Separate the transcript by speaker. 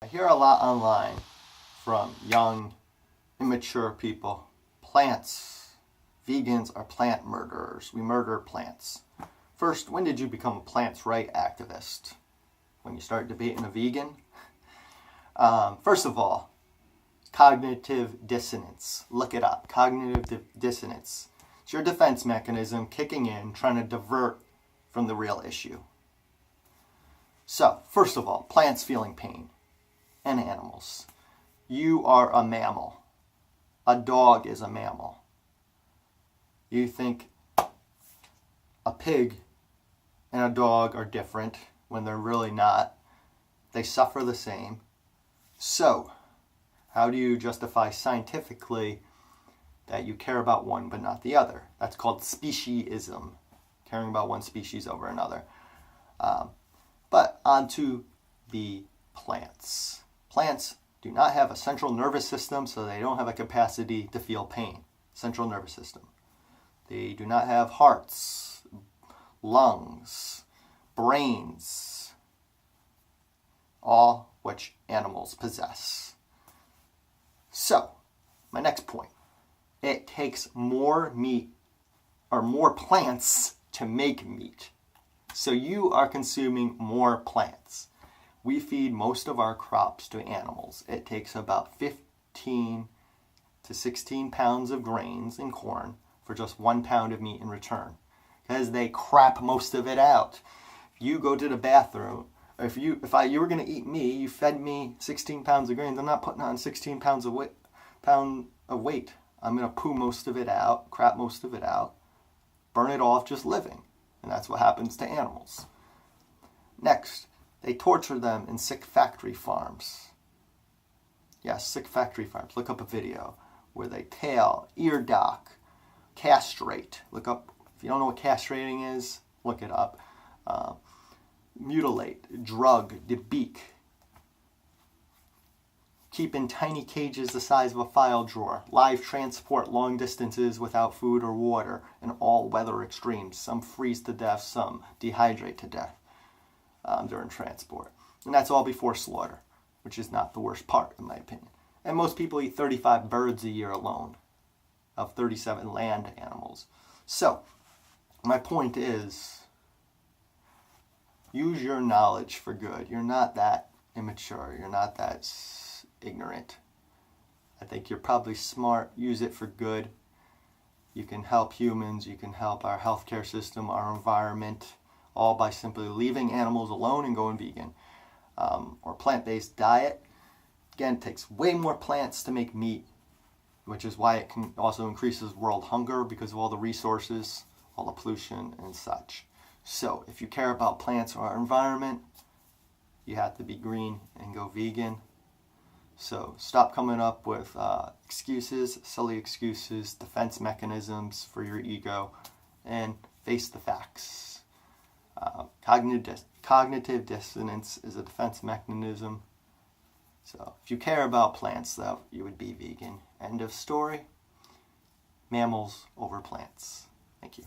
Speaker 1: I hear a lot online from young, immature people. Plants. Vegans are plant murderers. We murder plants. First, when did you become a plants' right activist? When you start debating a vegan? First of all, cognitive dissonance. Look it up. Cognitive dissonance. It's your defense mechanism kicking in, trying to divert from the real issue. So, first of all, plants feeling pain. And animals. You are a mammal. A dog is a mammal. You think a pig and a dog are different when they're really not. They suffer the same. So, how do you justify scientifically that you care about one but not the other? That's called speciesism, caring about one species over another. But onto the plants. Plants do not have a central nervous system, so they don't have a capacity to feel pain. Central nervous system. They do not have hearts, lungs, brains, all which animals possess. So, my next point. It takes more meat or more plants to make meat. So you are consuming more plants. We feed most of our crops to animals. It takes about 15 to 16 pounds of grains and corn for just 1 pound of meat in return. Because they crap most of it out. You go to the bathroom, if you were going to eat me, you fed me 16 pounds of grains. I'm not putting on 16 pounds of weight. I'm going to poo most of it out, crap most of it out, burn it off just living. And that's what happens to animals. Next, they torture them in sick factory farms. Yes, sick factory farms. Look up a video where they tail, ear dock, castrate. Look up, if you don't know what castrating is, look it up. Mutilate, drug, the beak. Keep in tiny cages the size of a file drawer. Live transport long distances without food or water in all weather extremes. Some freeze to death, some dehydrate to death during transport. And that's all before slaughter, which is not the worst part, in my opinion. And most people eat 35 birds a year alone of 37 land animals. So, my point is, use your knowledge for good. You're not that immature. You're not that ignorant. I think you're probably smart. Use it for good. You can help humans. You can help our healthcare system, our environment, all by simply leaving animals alone and going vegan. Or plant-based diet. Again, it takes way more plants to make meat, which is why it can also increases world hunger because of all the resources, all the pollution and such. So, if you care about plants or our environment, you have to be green and go vegan. So, stop coming up with excuses, silly excuses, defense mechanisms for your ego, and face the facts. Cognitive dissonance is a defense mechanism. So, if you care about plants, though, you would be vegan. End of story. Mammals over plants. Thank you.